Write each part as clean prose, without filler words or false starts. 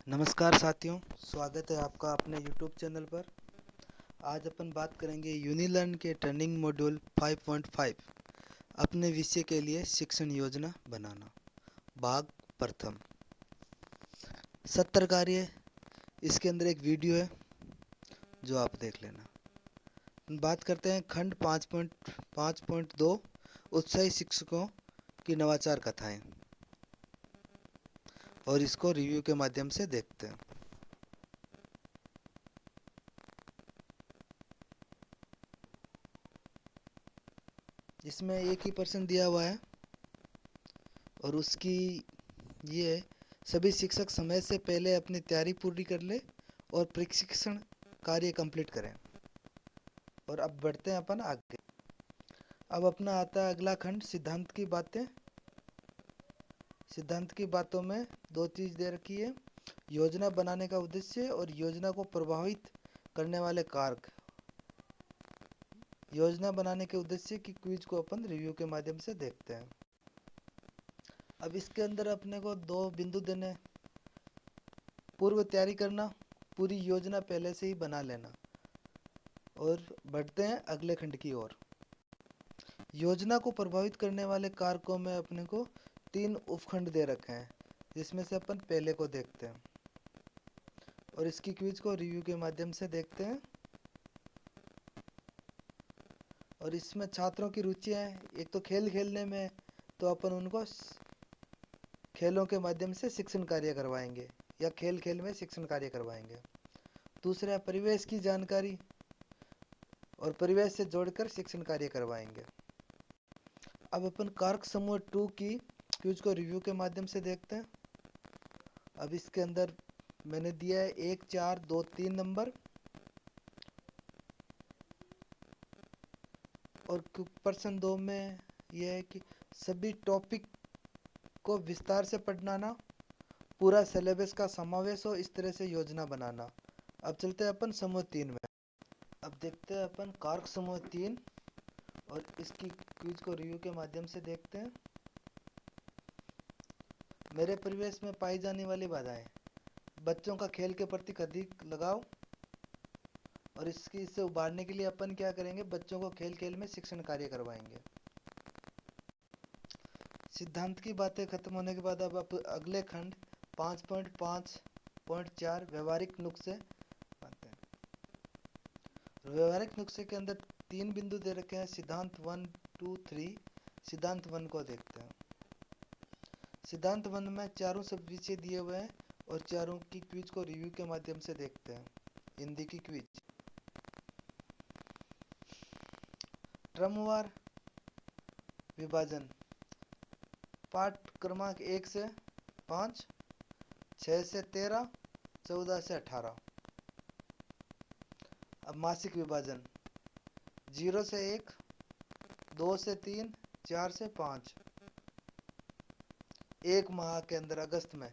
नमस्कार साथियों, स्वागत है आपका अपने YouTube चैनल पर। आज अपन बात करेंगे यूनिलर्न के ट्रेनिंग मॉड्यूल 5.5 अपने विषय के लिए शिक्षण योजना बनाना, भाग प्रथम। 70 कार्य, इसके अंदर एक वीडियो है जो आप देख लेना। बात करते हैं खंड 5.5.2 उत्साही शिक्षकों की नवाचार कथाएं, और इसको रिव्यू के माध्यम से देखते हैं। इसमें एक ही प्रश्न दिया हुआ है और उसकी ये है, सभी शिक्षक समय से पहले अपनी तैयारी पूरी कर ले और प्रशिक्षण कार्य कंप्लीट करें। और अब बढ़ते हैं अपन आगे। अब अपना आता है अगला खंड, सिद्धांत की बातें। सिद्धांत की बातों में दो चीज दे रखी है, योजना बनाने का उद्देश्य और योजना को प्रभावित करने वाले कारक। योजना बनाने के उद्देश्य की क्विज को अपन रिव्यू के माध्यम से देखते हैं। अब इसके अंदर अपने को दो बिंदु देने, पूर्व तैयारी करना, पूरी योजना पहले से ही बना लेना। और बढ़ते हैं अगले खंड की ओर। योजना को प्रभावित करने वाले कारकों में अपने को 3 उपखंड दे रखे हैं, जिसमें से अपन पहले को देखते हैं और इसकी क्विज को रिव्यू के माध्यम से देखते हैं। और इसमें छात्रों की रुचि है, एक तो खेल खेलने में, तो अपन उनको खेलों के माध्यम से शिक्षण कार्य करवाएंगे या खेल खेल में शिक्षण कार्य करवाएंगे। दूसरा, परिवेश की जानकारी और परिवेश से जोड़कर शिक्षण कार्य करवाएंगे। अब अपन कारक समूह 2 की क्विज को रिव्यू के माध्यम से देखते हैं। अब इसके अंदर मैंने दिया है 1, 4, 2, 3 नंबर, और प्रश्न 2 में यह है कि सभी टॉपिक को विस्तार से पढ़ना, पूरा सिलेबस का समावेश हो, इस तरह से योजना बनाना। अब चलते हैं अपन समूह 3 में। अब देखते हैं अपन कारक समूह 3 और इसकी क्विज को रिव्यू के माध्यम से देखते हैं। मेरे परिवेश में पाई जाने वाली बाधाएं, बच्चों का खेल के प्रति अधिक लगाव, और इससे उबारने के लिए अपन क्या करेंगे, बच्चों को खेल खेल में शिक्षण कार्य करवाएंगे। सिद्धांत की बातें खत्म होने के बाद अब अगले खंड 5.5.4 व्यवहारिक नुस्खे आते हैं। व्यवहारिक नुस्खे के अंदर 3 बिंदु दे रखे हैं, सिद्धांत 1, 2, 3। सिद्धांत 1 को देखते हैं। सिद्धांत 1 में चारों सब विषय दिए हुए हैं और चारों की क्विज को रिव्यू के माध्यम से देखते हैं। हिंदी की क्विज, क्रमवार विभाजन, पाठ क्रमांक 1 से 5, 6 से 13, 14 से 18। अब मासिक विभाजन, 0 से 1, 2 से 3, 4 से 5। एक माह के अंदर अगस्त में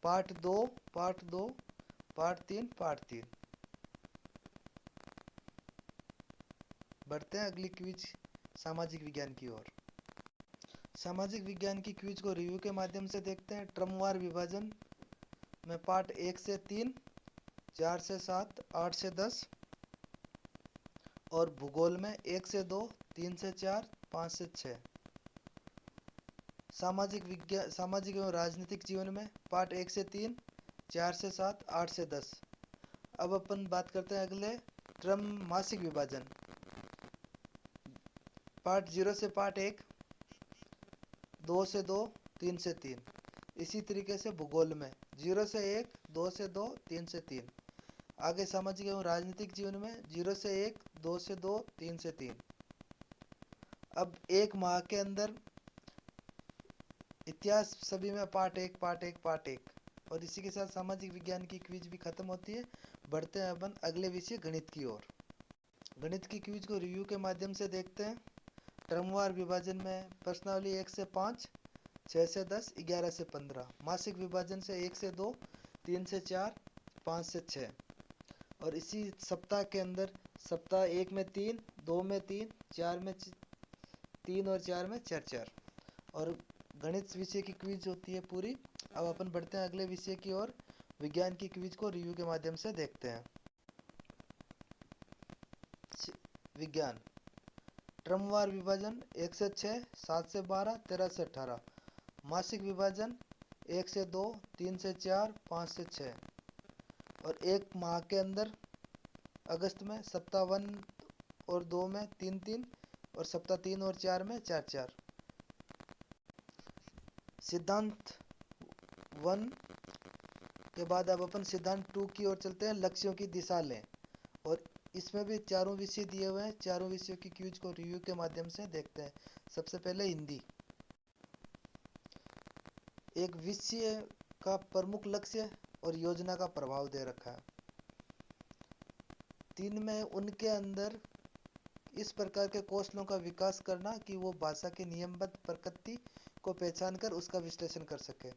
पार्ट 2, पार्ट 2, पार्ट 3, पार्ट 3। बढ़ते हैं अगली क्विज सामाजिक विज्ञान की ओर। सामाजिक विज्ञान की क्विज को रिव्यू के माध्यम से देखते हैं। क्रमवार विभाजन में पार्ट 1 से 3, 4 से 7, 8 से 10, और भूगोल में 1 से 2, 3 से 4, 5 से 6। सामाजिक एवं राजनीतिक जीवन में पार्ट 1 से 3, 4 से 7, 8 से 10। अब अपन बात करते हैं अगले क्रम मासिक विभाजन, पार्ट 0 से पार्ट 1, 2 से 2, 3 से 3। इसी तरीके से भूगोल में 0 से 1, 2 से 2, 3 से 3। आगे सामाजिक एवं राजनीतिक जीवन में 0 से 1, 2 से 2, 3 से 3। अब एक माह के अंदर इतिहास सभी में पार्ट 1, पार्ट 1, पार्ट 1। और इसी के साथ सामाजिक विज्ञान की क्विज भी खत्म होती है। बढ़ते हैं अपन अगले विषय गणित की ओर। गणित की क्विज को रिव्यू के माध्यम से देखते हैं। क्रमवार विभाजन में प्रश्नावली 1 से 5, 6 से 10, 11 से 15। मासिक विभाजन से 1 से 2, 3 से 4, 5 से 6। और इसी सप्ताह के अंदर सप्ताह 1 में 3, 2 में 3, 4 में 3 और 4 में 4 4। और गणित विषय की क्विज होती है पूरी। अब अपन बढ़ते हैं अगले विषय की ओर, विज्ञान की क्विज को रिव्यू के माध्यम से देखते हैं। विज्ञान, क्रमवार विभाजन 1 से 6, 7 से 12, 13 से 18। मासिक विभाजन 1 से 2, 3 से 4, 5 से 6। और एक माह के अंदर अगस्त में सप्ताह 1 और 2 में 3-3 और सप्ताह 3 और 4 में 4-4। सिद्धांत 1 के बाद अब अपन सिद्धांत 2 की ओर चलते हैं। लक्ष्यों की दिशा लें। और इसमें भी चारों विषय दिए हुए हैं। चारों विषयों की क्विज को रिव्यू के माध्यम से देखते हैं। सबसे पहले हिंदी। एक विषय का प्रमुख लक्ष्य और योजना का प्रभाव दे रखा है। 3 में उनके अंदर इस प्रकार के कौशलों का विकास करना कि वो भाषा की नियमबद्ध प्रकृति को पहचान कर उसका विश्लेषण कर सके।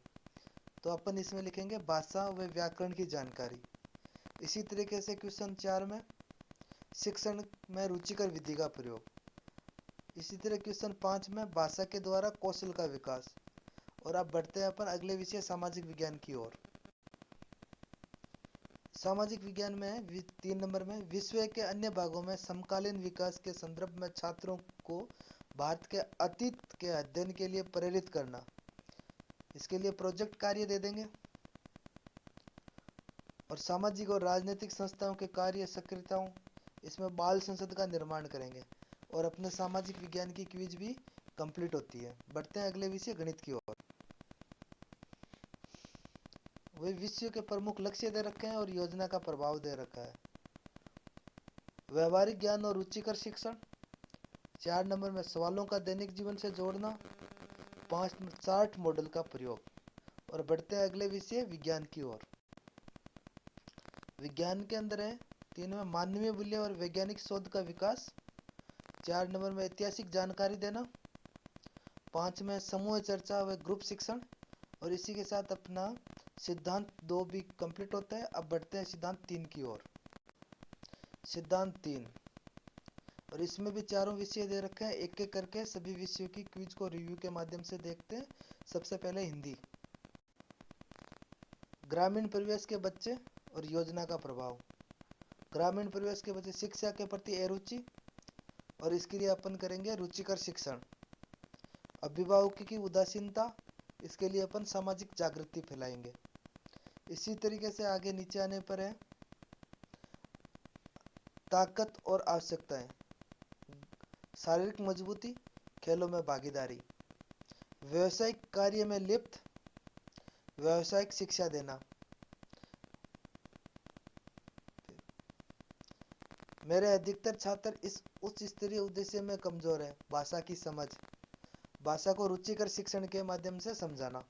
तो अपन इसमें लिखेंगे भाषा व व्याकरण की जानकारी। इसी तरीके से क्वेश्चन 4 में शिक्षण में रुचिकर विधि का प्रयोग। इसी तरह क्वेश्चन 5 में भाषा के द्वारा कौशल का विकास। और अब बढ़ते हैं अपन अगले विषय सामाजिक विज्ञान की ओर। सामाजिक विज्ञान में 3 नंबर में विश्व के अन्य भागों में समकालीन विकास के संदर्भ में छात्रों को भारत के अतीत के अध्ययन के लिए प्रेरित करना। इसके लिए प्रोजेक्ट कार्य दे देंगे। और सामाजिक और राजनीतिक संस्थाओं के कार्य सक्रियताओं, इसमें बाल संसद का निर्माण करेंगे। और अपने सामाजिक विज्ञान की क्विज भी कंप्लीट होती है। बढ़ते हैं अगले विषय गणित की ओर। वे विषयों के प्रमुख लक्ष्य दे रखे हैं और योजना का प्रभाव दे रखा है। व्यवहारिक ज्ञान और रुचिकर शिक्षण। 4 नंबर में सवालों का दैनिक जीवन से जोड़ना। 5 में चार्ट मॉडल का प्रयोग। और बढ़ते हैं अगले विषय विज्ञान की ओर। विज्ञान के अंदर है 3 में मानवीय मूल्य और वैज्ञानिक शोध का विकास। 4 नंबर में ऐतिहासिक जानकारी देना। 5 में समूह चर्चा व ग्रुप शिक्षण। और इसी के साथ अपना सिद्धांत 2 भी कंप्लीट होता है। अब बढ़ते हैं सिद्धांत 3 की ओर। सिद्धांत 3, और इसमें भी चारों विषय दे रखे हैं। एक एक करके सभी विषयों की क्विज को रिव्यू के माध्यम से देखते हैं। सबसे पहले हिंदी। ग्रामीण परिवेश के बच्चे और योजना का प्रभाव। ग्रामीण परिवेश के बच्चे शिक्षा के प्रति अरुचि, और इसके लिए अपन करेंगे रुचिकर शिक्षण। अभिभावकों की उदासीनता, इसके लिए अपन सामाजिक जागृति फैलाएंगे। इसी तरीके से आगे नीचे आने पर है ताकत और आवश्यकताएं। शारीरिक मजबूती, खेलों में भागीदारी, व्यवसायिक कार्य में लिप्त, व्यवसायिक शिक्षा देना। मेरे अधिकतर छात्र इस उच्च स्तरीय उद्देश्य में कमजोर है। भाषा की समझ, भाषा को रुचिकर शिक्षण के माध्यम से समझाना।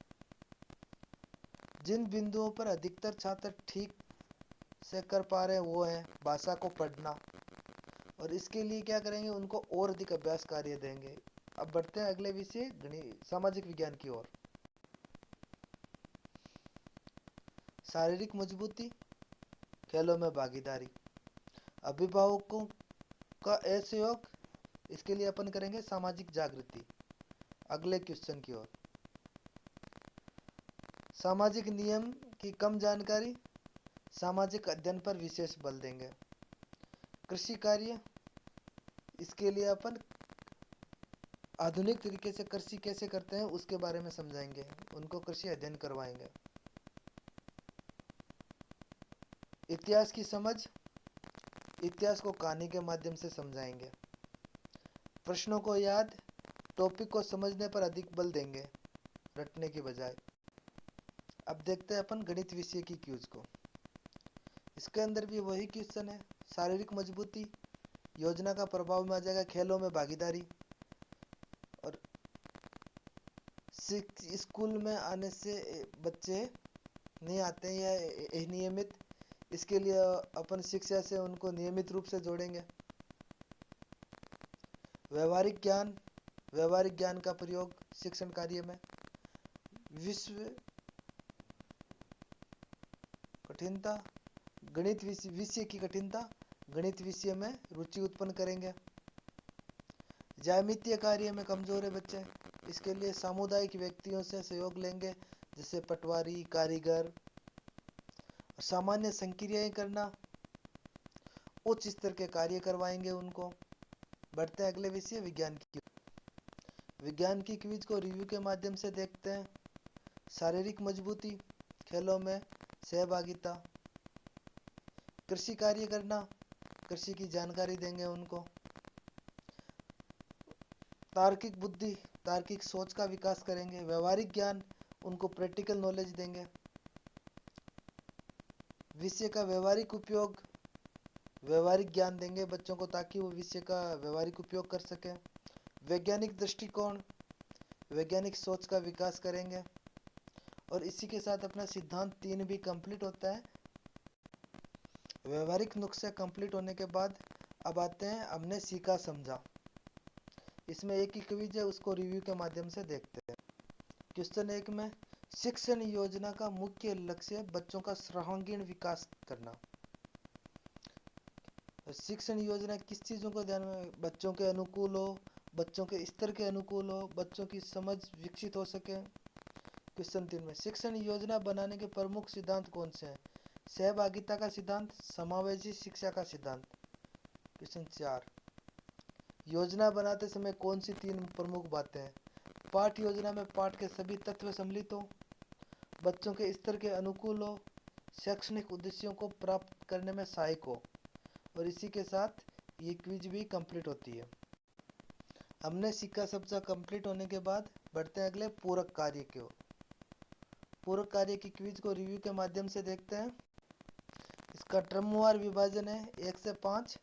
जिन बिंदुओं पर अधिकतर छात्र ठीक से कर पा रहे हैं वो है भाषा को पढ़ना। और इसके लिए क्या करेंगे, उनको और अधिक अभ्यास कार्य देंगे। अब बढ़ते हैं अगले विषय सामाजिक विज्ञान की ओर। शारीरिक मजबूती, खेलों में भागीदारी, अभिभावकों का असहयोग, इसके लिए अपन करेंगे सामाजिक जागृति। अगले क्वेश्चन की ओर। सामाजिक नियम की कम जानकारी, सामाजिक अध्ययन पर विशेष बल देंगे। कृषि कार्य, इसके लिए अपन आधुनिक तरीके से कृषि कैसे करते हैं उसके बारे में समझाएंगे, उनको कृषि अध्ययन करवाएंगे। इतिहास की समझ, इतिहास को कहानी के माध्यम से समझाएंगे। प्रश्नों को याद, टॉपिक को समझने पर अधिक बल देंगे रटने की बजाय। अब देखते हैं अपन गणित विषय की क्यूज को। इसके अंदर भी वही क्वेश्चन है। शारीरिक मजबूती, योजना का प्रभाव में आ जाएगा खेलों में भागीदारी। और स्कूल में आने से बच्चे नहीं आते हैं या अनियमित, इसके लिए अपन शिक्षा से उनको नियमित रूप से जोड़ेंगे। व्यवहारिक ज्ञान, व्यवहारिक ज्ञान का प्रयोग शिक्षण कार्य में। विश्व कठिनता, गणित विषय की कठिनता, गणित विषय में रुचि उत्पन्न करेंगे। ज्यामितीय कार्य में कमजोर है बच्चे, इसके लिए सामुदायिक व्यक्तियों से सहयोग लेंगे, जैसे पटवारी, कारीगर। सामान्य संक्रियाएं करना, उच्च स्तर के कार्य करवाएंगे उनको। बढ़ते हैं अगले विषय विज्ञान की क्विज को रिव्यू के माध्यम से देखते हैं। शारीरिक मजबूती, खेलों में सहभागिता, कृषि कार्य करना, कृषि की जानकारी देंगे उनको। तार्किक बुद्धि, तार्किक सोच का विकास करेंगे। व्यवहारिक ज्ञान, उनको प्रैक्टिकल नॉलेज देंगे। विषय का व्यवहारिक उपयोग, व्यवहारिक ज्ञान देंगे बच्चों को ताकि वो विषय का व्यवहारिक उपयोग कर सके। वैज्ञानिक दृष्टिकोण, वैज्ञानिक सोच का विकास करेंगे। और इसी के साथ अपना सिद्धांत 3 भी कंप्लीट होता है। व्यवहारिक नुस्खे कंप्लीट होने के बाद अब आते हैं हमने सीखा समझा। इसमें एक ही क्विज है, उसको रिव्यू के माध्यम से देखते हैं। क्वेश्चन 1 में शिक्षण योजना का मुख्य लक्ष्य बच्चों का सर्वांगीण विकास करना। शिक्षण योजना किस चीज़ों को ध्यान में, बच्चों के अनुकूल हो, बच्चों के स्तर के अनुकूल हो, बच्चों की समझ विकसित हो सके। क्वेश्चन 3 में शिक्षण योजना बनाने के प्रमुख सिद्धांत कौन से हैं? सहभागिता का सिद्धांत, समावेशी शिक्षा का सिद्धांत। क्वेश्चन 4 योजना बनाते समय कौन सी 3 प्रमुख बातें हैं? पाठ योजना में पाठ के सभी तत्व सम्मिलित हो, बच्चों के स्तर के अनुकूल हो, शैक्षणिक उद्देश्यों को प्राप्त करने में सहायक हो। और इसी के साथ ये क्विज भी कंप्लीट होती है। हमने सीखा समझा कंप्लीट होने के बाद बढ़ते हैं अगले पूरक कार्य की ओर। पूरक कार्य की क्विज को रिव्यू के माध्यम से देखते हैं। इसका क्रमवार विभाजन है 1 से 5,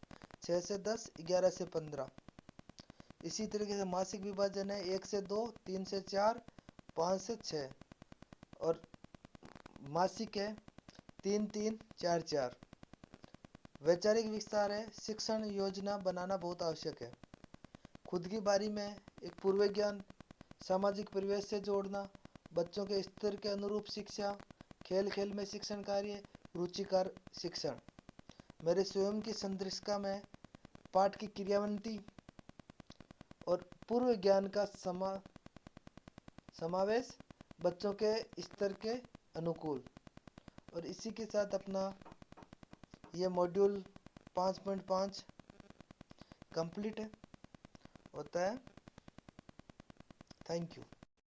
6 से 10, 11 से 15। इसी तरीके से मासिक विभाजन है 1 से 2, 3 से 4, 5 से 6। और मासिक है 3, 3, 4, 4। वैचारिक विस्तार है शिक्षण योजना बनाना बहुत आवश्यक है। खुद की बारी में एक पूर्व ज्ञान, सामाजिक परिवेश से जोड़ना, बच्चों के स्तर के अनुरूप शिक्षा, खेल खेल में शिक्षण कार्य, रुचिकर शिक्षण। मेरे स्वयं की संदर्शिका में पाठ की क्रियान्विति और पूर्व ज्ञान का समावेश बच्चों के स्तर के अनुकूल। और इसी के साथ अपना ये मॉड्यूल 5.5 कंप्लीट होता है। Thank you.